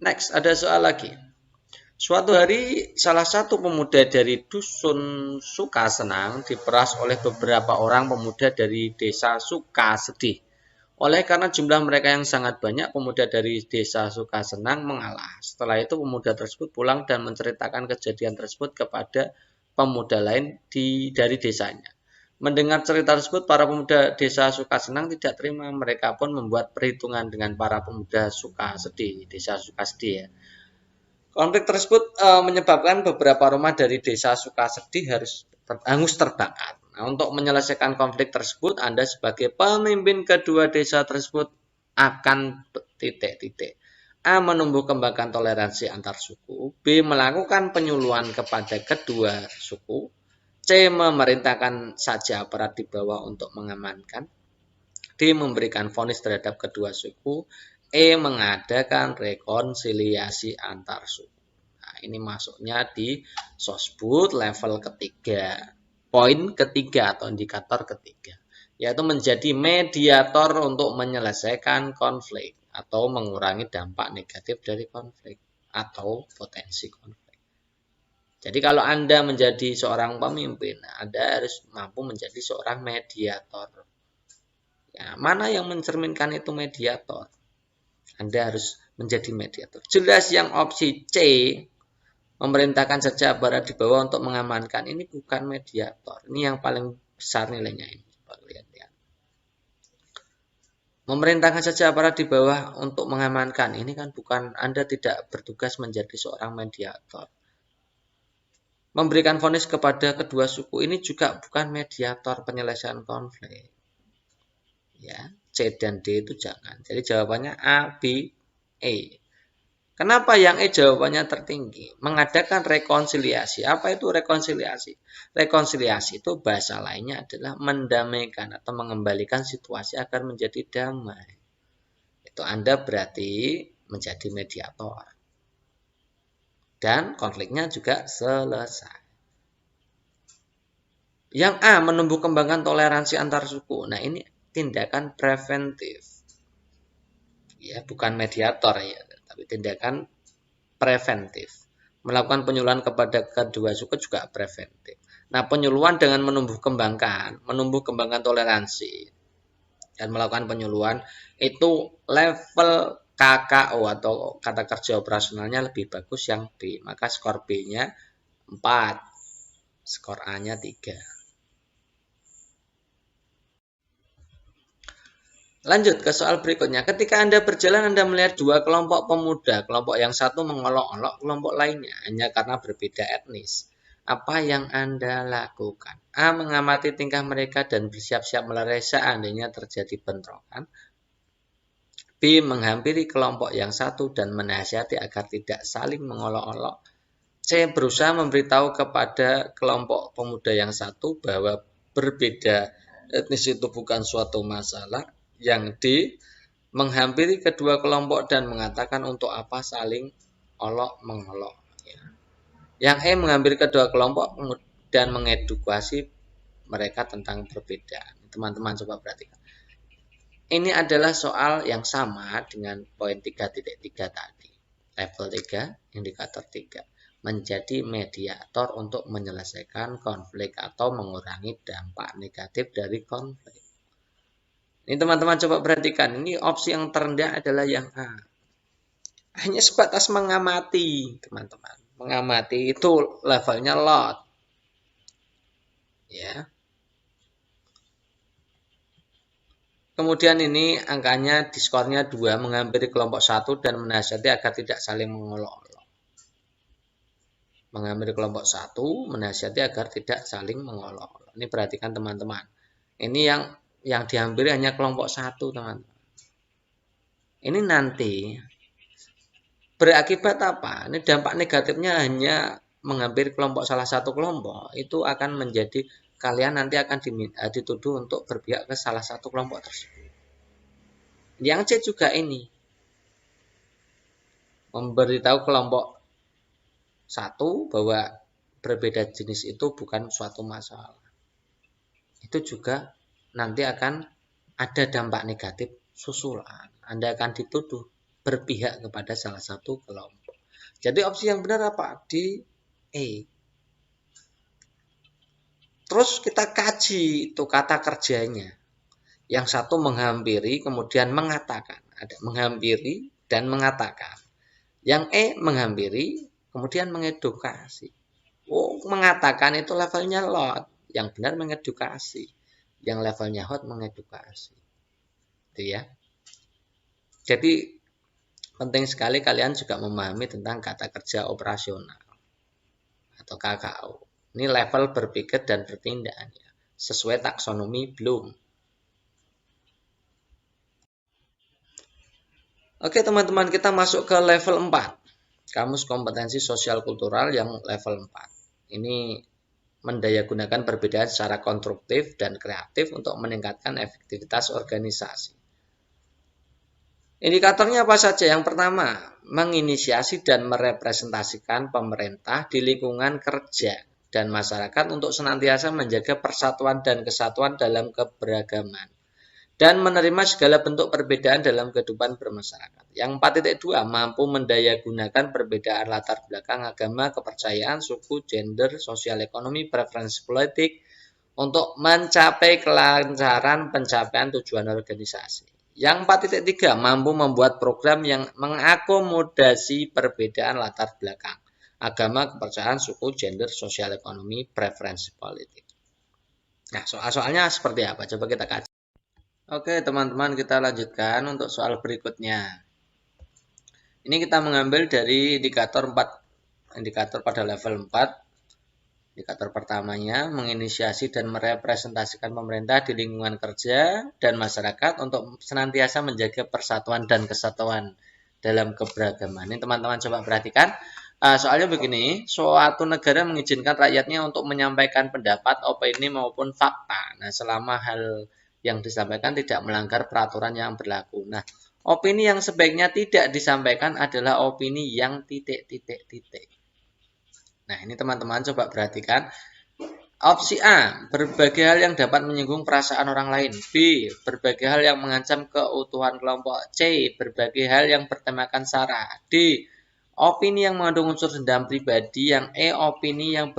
Next, ada soal lagi. Suatu hari, salah satu pemuda dari dusun Sukasenang diperas oleh beberapa orang pemuda dari desa Sukasedih. Oleh karena jumlah mereka yang sangat banyak, pemuda dari desa Sukasenang mengalah. Setelah itu pemuda tersebut pulang dan menceritakan kejadian tersebut kepada pemuda lain dari desanya. Mendengar cerita tersebut, para pemuda desa Sukasenang tidak terima. Mereka pun membuat perhitungan dengan para pemuda Sukasedih, desa Sukasedih ya. Konflik tersebut menyebabkan beberapa rumah dari desa Sukasedih hangus terbakar. Nah, untuk menyelesaikan konflik tersebut, Anda sebagai pemimpin kedua desa tersebut akan titik-titik. A. Menumbuh kembangkan toleransi antar suku. B. Melakukan penyuluhan kepada kedua suku. C. Memerintahkan saja aparat di bawah untuk mengamankan. D. Memberikan vonis terhadap kedua suku. E. Mengadakan rekonsiliasi antar suku. Nah, ini masuknya di sosbud level ketiga. Poin ketiga atau indikator ketiga, yaitu menjadi mediator untuk menyelesaikan konflik atau mengurangi dampak negatif dari konflik atau potensi konflik. Jadi kalau Anda menjadi seorang pemimpin, Anda harus mampu menjadi seorang mediator. Ya, mana yang mencerminkan itu mediator? Anda harus menjadi mediator. Jelas yang opsi C, memerintahkan saja aparat di bawah untuk mengamankan, ini bukan mediator. Ini yang paling besar nilainya ini. Lihat. Memerintahkan saja aparat di bawah untuk mengamankan, ini kan bukan, Anda tidak bertugas menjadi seorang mediator. Memberikan vonis kepada kedua suku, ini juga bukan mediator penyelesaian konflik. Ya, C dan D itu jangan. Jadi jawabannya A, B, E. Kenapa yang E jawabannya tertinggi? Mengadakan rekonsiliasi. Apa itu rekonsiliasi? Rekonsiliasi itu bahasa lainnya adalah mendamaikan atau mengembalikan situasi agar menjadi damai. Itu Anda berarti menjadi mediator. Dan konfliknya juga selesai. Yang A, menumbuh kembangkan toleransi antar suku. Nah, ini tindakan preventif. Ya, bukan mediator ya, tapi tindakan preventif. Melakukan penyuluhan kepada kedua suku juga preventif. Nah, penyuluhan dengan menumbuh kembangkan toleransi dan melakukan penyuluhan itu level KKO atau kata kerja operasionalnya lebih bagus yang B. Maka skor B-nya 4, skor A-nya 3. Lanjut ke soal berikutnya. Ketika Anda berjalan, Anda melihat dua kelompok pemuda. Kelompok yang satu mengolok-olok kelompok lainnya hanya karena berbeda etnis. Apa yang Anda lakukan? A. Mengamati tingkah mereka dan bersiap-siap melerai seandainya terjadi bentrokan. B. Menghampiri kelompok yang satu dan menasihati agar tidak saling mengolok-olok. C. Berusaha memberitahu kepada kelompok pemuda yang satu bahwa berbeda etnis itu bukan suatu masalah. Yang D. Menghampiri kedua kelompok dan mengatakan untuk apa saling olok-mengolok. Yang E. Menghampiri kedua kelompok dan mengedukasi mereka tentang perbedaan. Teman-teman coba perhatikan. Ini adalah soal yang sama dengan poin 3.3 tadi. Level 3, indikator 3. Menjadi mediator untuk menyelesaikan konflik atau mengurangi dampak negatif dari konflik. Ini teman-teman coba perhatikan. Ini opsi yang terendah adalah yang A. Hanya sebatas mengamati, teman-teman. Mengamati itu levelnya lot. Ya. Kemudian ini angkanya diskornya 2, menghampiri kelompok 1 dan menasihati agar tidak saling mengolok-olok. Menghampiri kelompok 1, menasihati agar tidak saling mengolok-olok. Ini perhatikan teman-teman. Ini yang dihampiri hanya kelompok 1, teman-teman. Ini nanti berakibat apa? Ini dampak negatifnya hanya menghampiri kelompok salah satu kelompok. Itu akan menjadi kalian nanti akan dituduh untuk berpihak ke salah satu kelompok tersebut. Yang C juga ini. Memberitahu kelompok 1 bahwa berbeda jenis itu bukan suatu masalah. Itu juga nanti akan ada dampak negatif susulan. Anda akan dituduh berpihak kepada salah satu kelompok. Jadi opsi yang benar apa? D, E. Terus kita kaji itu kata kerjanya. Yang satu menghampiri kemudian mengatakan. Ada menghampiri dan mengatakan. Yang E menghampiri kemudian mengedukasi. Oh, mengatakan itu levelnya lot. Yang benar mengedukasi. Yang levelnya hot mengedukasi. Itu ya. Jadi penting sekali kalian juga memahami tentang kata kerja operasional atau KKO. Ini level berpikir dan bertindak ya. Sesuai taksonomi Bloom. Oke teman-teman, kita masuk ke level 4. Kamus kompetensi sosial kultural yang level 4. Ini mendayagunakan perbedaan secara konstruktif dan kreatif untuk meningkatkan efektivitas organisasi. Indikatornya apa saja? Yang pertama, menginisiasi dan merepresentasikan pemerintah di lingkungan kerja dan masyarakat untuk senantiasa menjaga persatuan dan kesatuan dalam keberagaman dan menerima segala bentuk perbedaan dalam kehidupan bermasyarakat. Yang 4.2, mampu mendayagunakan perbedaan latar belakang agama, kepercayaan, suku, gender, sosial ekonomi, preferensi politik untuk mencapai kelancaran pencapaian tujuan organisasi. Yang 4.3, mampu membuat program yang mengakomodasi perbedaan latar belakang agama, kepercayaan, suku, gender, sosial ekonomi, preferensi politik. Nah, soal-soalnya seperti apa? Coba kita kaji. Oke, teman-teman, kita lanjutkan untuk soal berikutnya. Ini kita mengambil dari indikator 4, indikator pada level 4. Indikator pertamanya, menginisiasi dan merepresentasikan pemerintah di lingkungan kerja dan masyarakat untuk senantiasa menjaga persatuan dan kesatuan dalam keberagaman. Ini teman-teman coba perhatikan. Soalnya begini, suatu negara mengizinkan rakyatnya untuk menyampaikan pendapat, opini maupun fakta. Nah, selama hal yang disampaikan tidak melanggar peraturan yang berlaku. Nah, opini yang sebaiknya tidak disampaikan adalah opini yang titik. Nah, ini teman-teman coba perhatikan. Opsi A, berbagai hal yang dapat menyinggung perasaan orang lain. B, berbagai hal yang mengancam keutuhan kelompok. C, berbagai hal yang bertemakan sara. D, opini yang mengandung unsur dendam pribadi. Yang E, opini yang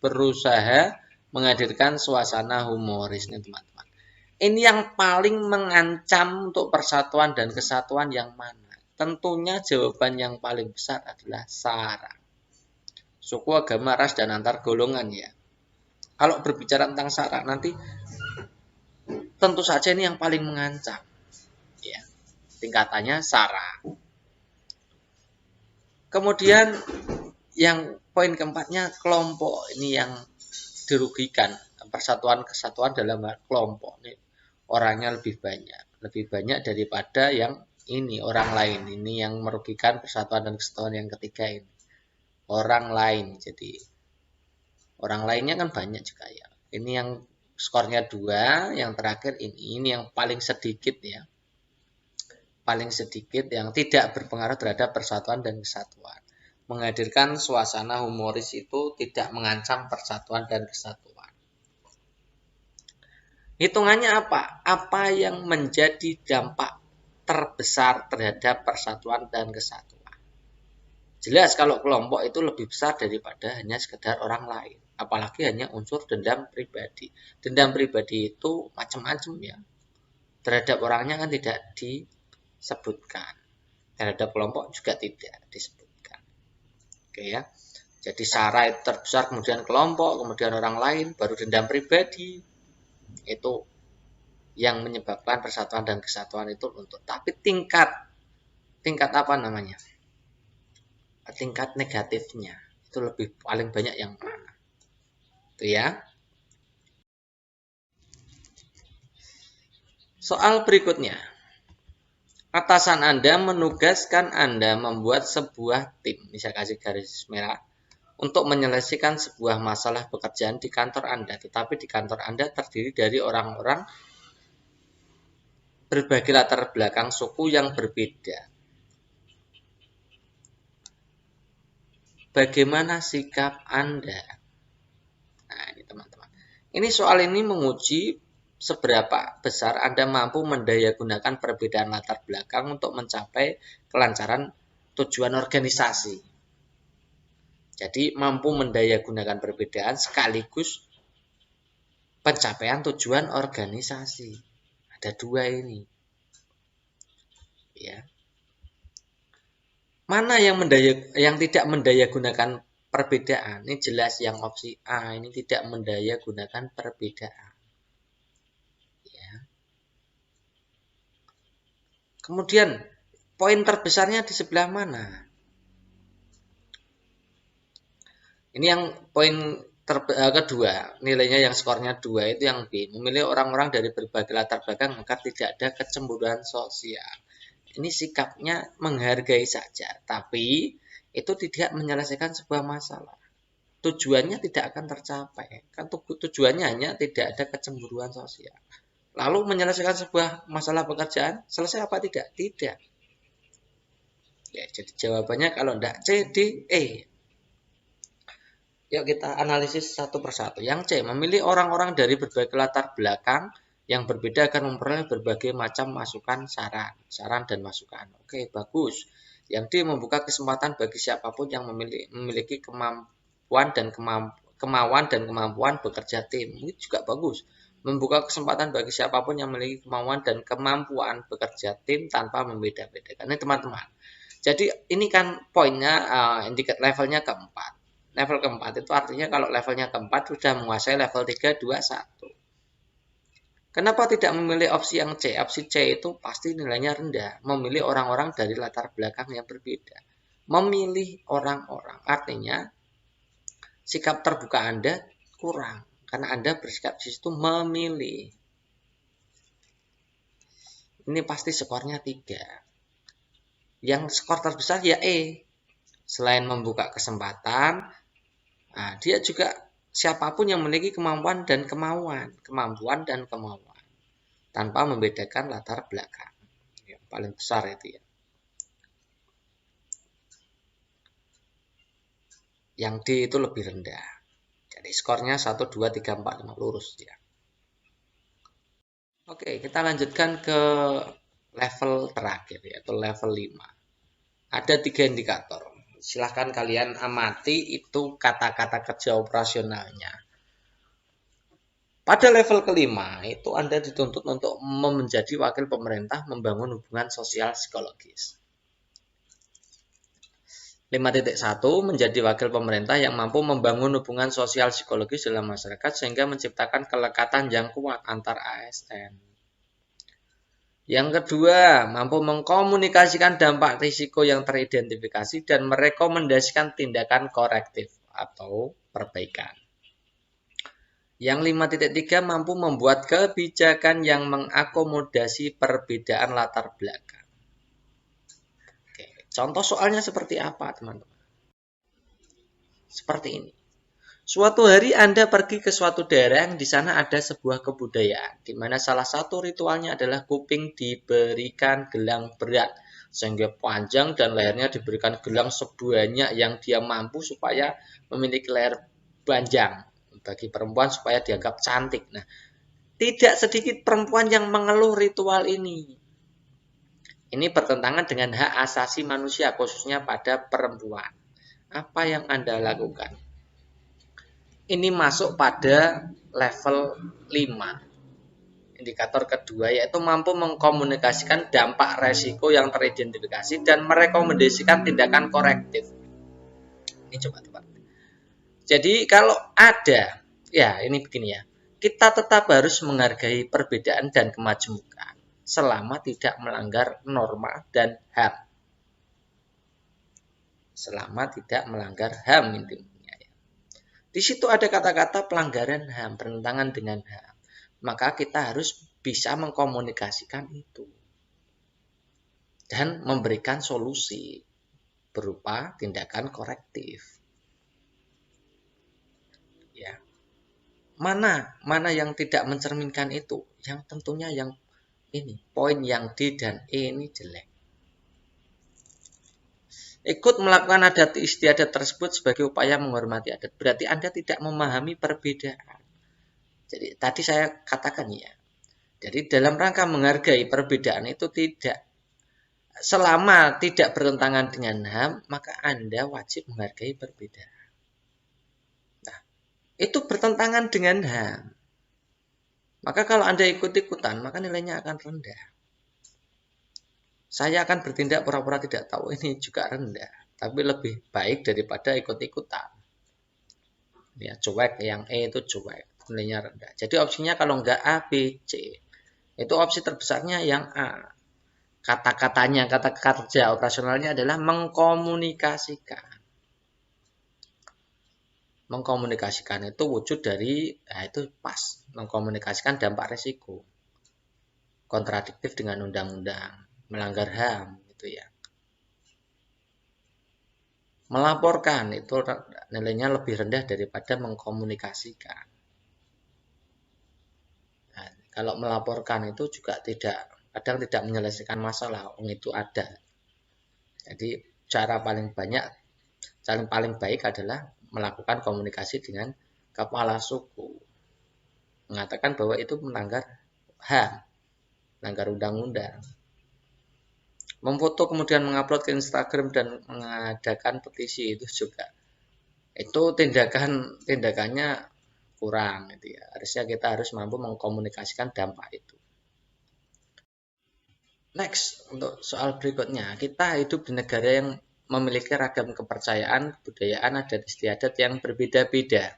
berusaha menghadirkan suasana humoris. Nih teman-teman. Ini yang paling mengancam untuk persatuan dan kesatuan yang mana? Tentunya jawaban yang paling besar adalah sara. Suku, agama, ras, dan antar golongan ya. Kalau berbicara tentang sara nanti tentu saja ini yang paling mengancam. Ya, tingkatannya sara. Kemudian yang poin keempatnya kelompok. Ini yang dirugikan. Persatuan kesatuan dalam kelompok. Ini orangnya lebih banyak daripada yang ini orang lain. Ini yang merugikan persatuan dan kesatuan yang ketiga ini. Orang lain, jadi orang lainnya kan banyak juga ya. Ini yang skornya 2, yang terakhir ini yang paling sedikit ya, paling sedikit yang tidak berpengaruh terhadap persatuan dan kesatuan. Menghadirkan suasana humoris itu tidak mengancam persatuan dan kesatuan. Hitungannya apa? Apa yang menjadi dampak terbesar terhadap persatuan dan kesatuan? Jelas kalau kelompok itu lebih besar daripada hanya sekedar orang lain. Apalagi hanya unsur dendam pribadi. Dendam pribadi itu macam-macam ya. Terhadap orangnya kan tidak disebutkan. Terhadap kelompok juga tidak disebutkan. Oke ya. Jadi sara itu terbesar, kemudian kelompok, kemudian orang lain, baru dendam pribadi. Itu yang menyebabkan persatuan dan kesatuan itu luntur. Tapi tingkat apa namanya? Tingkat negatifnya itu lebih paling banyak yang mana? Itu ya. Soal berikutnya. Atasan Anda menugaskan Anda membuat sebuah tim, bisa kasih garis merah, untuk menyelesaikan sebuah masalah pekerjaan di kantor Anda. Tetapi di kantor Anda terdiri dari orang-orang berbagai latar belakang suku yang berbeda. Bagaimana sikap Anda? Nah, ini teman-teman. Ini soal ini menguji seberapa besar Anda mampu mendayagunakan perbedaan latar belakang untuk mencapai kelancaran tujuan organisasi. Jadi mampu mendayagunakan perbedaan sekaligus pencapaian tujuan organisasi. Ada 2 ini. Ya. Mana yang tidak mendayagunakan perbedaan? Ini jelas yang opsi A, ini tidak mendayagunakan perbedaan. Ya. Kemudian poin terbesarnya di sebelah mana? Ini yang poin kedua, nilainya yang skornya 2 itu yang B. Memilih orang-orang dari berbagai latar belakang agar tidak ada kecemburuan sosial. Ini sikapnya menghargai saja, tapi itu tidak menyelesaikan sebuah masalah. Tujuannya tidak akan tercapai. Kan tujuannya hanya tidak ada kecemburuan sosial. Lalu menyelesaikan sebuah masalah pekerjaan, selesai apa tidak? Tidak. Ya, jadi jawabannya kalau tidak C, D, E. Yuk kita analisis satu persatu. Yang C, memilih orang-orang dari berbagai latar belakang yang berbeda akan memperoleh berbagai macam masukan, saran dan masukan. Oke, bagus. Yang D, membuka kesempatan bagi siapapun yang memiliki kemampuan dan kemampuan bekerja tim. Ini juga bagus. Membuka kesempatan bagi siapapun yang memiliki kemauan dan kemampuan bekerja tim tanpa membeda-bedakan. Ini teman-teman. Jadi ini kan poinnya indikator levelnya keempat. Level keempat itu artinya kalau levelnya keempat sudah menguasai level 3, 2, 1. Kenapa tidak memilih opsi yang C? Opsi C itu pasti nilainya rendah. Memilih orang-orang dari latar belakang yang berbeda. Memilih orang-orang. Artinya sikap terbuka Anda kurang. Karena Anda bersikap di situ memilih. Ini pasti skornya 3. Yang skor terbesar ya E. Selain membuka kesempatan, nah, dia juga siapapun yang memiliki kemampuan dan kemauan, tanpa membedakan latar belakang. Yang paling besar itu ya. Yang D itu lebih rendah. Jadi skornya 1, 2, 3, 4, 5 lurus ya. Oke, kita lanjutkan ke level terakhir yaitu level 5. Ada 3 indikator. Silahkan kalian amati itu kata-kata kerja operasionalnya. Pada level kelima, itu Anda dituntut untuk menjadi wakil pemerintah membangun hubungan sosial psikologis. 5.1 menjadi wakil pemerintah yang mampu membangun hubungan sosial psikologis dalam masyarakat sehingga menciptakan kelekatan yang kuat antar ASN. Yang kedua, mampu mengkomunikasikan dampak risiko yang teridentifikasi dan merekomendasikan tindakan korektif atau perbaikan. Yang 5.3 mampu membuat kebijakan yang mengakomodasi perbedaan latar belakang. Oke, contoh soalnya seperti apa, teman-teman? Seperti ini. Suatu hari Anda pergi ke suatu daerah yang di sana ada sebuah kebudayaan, di mana salah satu ritualnya adalah kuping diberikan gelang berat, sehingga panjang dan lehernya diberikan gelang sebanyak yang dia mampu supaya memiliki leher panjang. Bagi perempuan supaya dianggap cantik. Nah, tidak sedikit perempuan yang mengeluh ritual ini. Ini bertentangan dengan hak asasi manusia, khususnya pada perempuan. Apa yang Anda lakukan? Ini masuk pada level 5. Indikator kedua yaitu mampu mengkomunikasikan dampak resiko yang teridentifikasi dan merekomendasikan tindakan korektif. Ini coba teman. Jadi kalau ada, ya ini begini ya, kita tetap harus menghargai perbedaan dan kemajemukan selama tidak melanggar norma dan HAM. Selama tidak melanggar HAM intinya. Di situ ada kata-kata pelanggaran HAM, bertentangan dengan HAM. Maka kita harus bisa mengkomunikasikan itu. Dan memberikan solusi berupa tindakan korektif. Ya. Mana yang tidak mencerminkan itu? Yang tentunya yang ini, poin yang D dan E ini jelek. Ikut melakukan adat istiadat tersebut sebagai upaya menghormati adat. Berarti Anda tidak memahami perbedaan. Jadi tadi saya katakan ya. Jadi dalam rangka menghargai perbedaan itu tidak, selama tidak bertentangan dengan HAM, maka Anda wajib menghargai perbedaan. Nah, itu bertentangan dengan HAM. Maka kalau Anda ikut-ikutan, maka nilainya akan rendah. Saya akan bertindak pura-pura tidak tahu, ini juga rendah. Tapi lebih baik daripada ikut-ikutan. Ya, cuek, yang E itu cuek, nilainya rendah. Jadi opsinya kalau enggak A, B, C. Itu opsi terbesarnya yang A. Kata-katanya, kata kerja operasionalnya adalah mengkomunikasikan. Mengkomunikasikan itu wujud dari, nah itu pas. Mengkomunikasikan dampak risiko. Kontradiktif dengan undang-undang. Melanggar HAM gitu ya. Melaporkan itu nilainya lebih rendah daripada mengkomunikasikan. Nah, kalau melaporkan itu juga kadang tidak menyelesaikan masalah, itu ada. Jadi cara paling baik adalah melakukan komunikasi dengan kepala suku, mengatakan bahwa itu melanggar HAM, melanggar undang-undang. Memfoto kemudian mengupload ke Instagram dan mengadakan petisi itu juga itu tindakannya kurang gitu ya. Harusnya kita harus mampu mengkomunikasikan dampak itu. Next, untuk soal berikutnya, kita hidup di negara yang memiliki ragam kepercayaan, kebudayaan, adat istiadat yang berbeda-beda.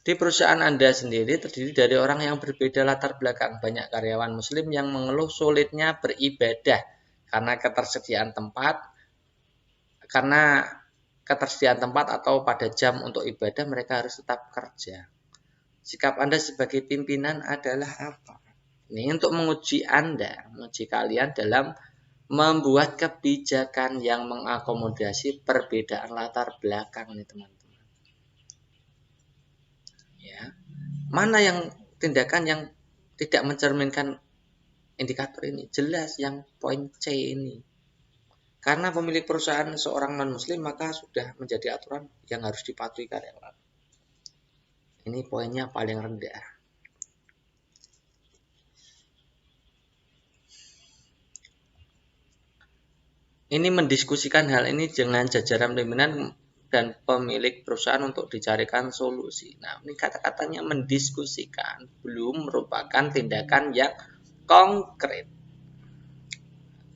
Di perusahaan Anda sendiri terdiri dari orang yang berbeda latar belakang. Banyak karyawan muslim yang mengeluh sulitnya beribadah karena ketersediaan tempat atau pada jam untuk ibadah mereka harus tetap kerja. Sikap Anda sebagai pimpinan adalah apa? Ini untuk menguji Anda, menguji kalian dalam membuat kebijakan yang mengakomodasi perbedaan latar belakang nih teman-teman. Ya. Mana yang tindakan yang tidak mencerminkan indikator ini? Jelas yang poin C ini. Karena pemilik perusahaan seorang non-muslim, maka sudah menjadi aturan yang harus dipatuhi karyawan. Ini poinnya paling rendah. Ini mendiskusikan hal ini dengan jajaran pimpinan dan pemilik perusahaan untuk dicarikan solusi. Nah, ini kata-katanya mendiskusikan, belum merupakan tindakan yang konkret.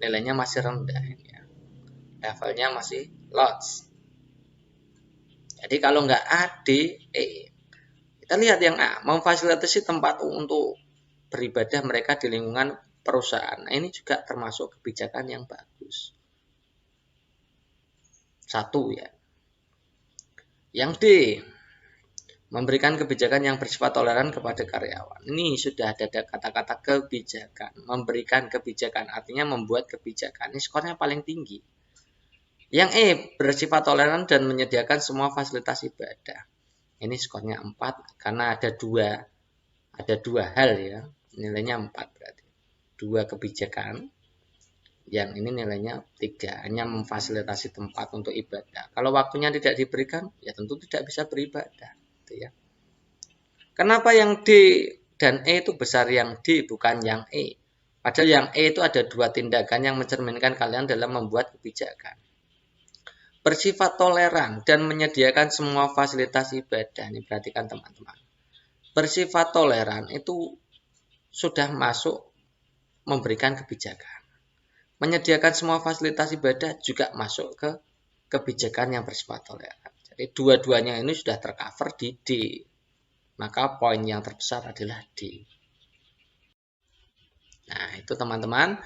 Nilainya masih rendah, ya. Levelnya masih lots. Jadi kalau nggak A, D, E. Kita lihat yang A, memfasilitasi tempat untuk beribadah mereka di lingkungan perusahaan. Nah, ini juga termasuk kebijakan yang bagus. 1 ya. Yang D, memberikan kebijakan yang bersifat toleran kepada karyawan. Ini sudah ada kata-kata kebijakan. Memberikan kebijakan artinya membuat kebijakan. Ini skornya paling tinggi. Yang E, bersifat toleran dan menyediakan semua fasilitas ibadah. Ini skornya 4 karena ada dua hal ya. Nilainya 4 berarti. 2 kebijakan. Yang ini nilainya 3, hanya memfasilitasi tempat untuk ibadah. Kalau waktunya tidak diberikan, ya tentu tidak bisa beribadah. Gitu ya. Kenapa yang D dan E itu besar yang D bukan yang E? Padahal yang E itu ada 2 tindakan yang mencerminkan kalian dalam membuat kebijakan. Bersifat toleran dan menyediakan semua fasilitas ibadah. Ini perhatikan teman-teman. Bersifat toleran itu sudah masuk memberikan kebijakan. Menyediakan semua fasilitas ibadah juga masuk ke kebijakan yang bersifat toleran. Jadi dua-duanya ini sudah tercover di D. Maka poin yang terbesar adalah D. Nah, itu teman-teman.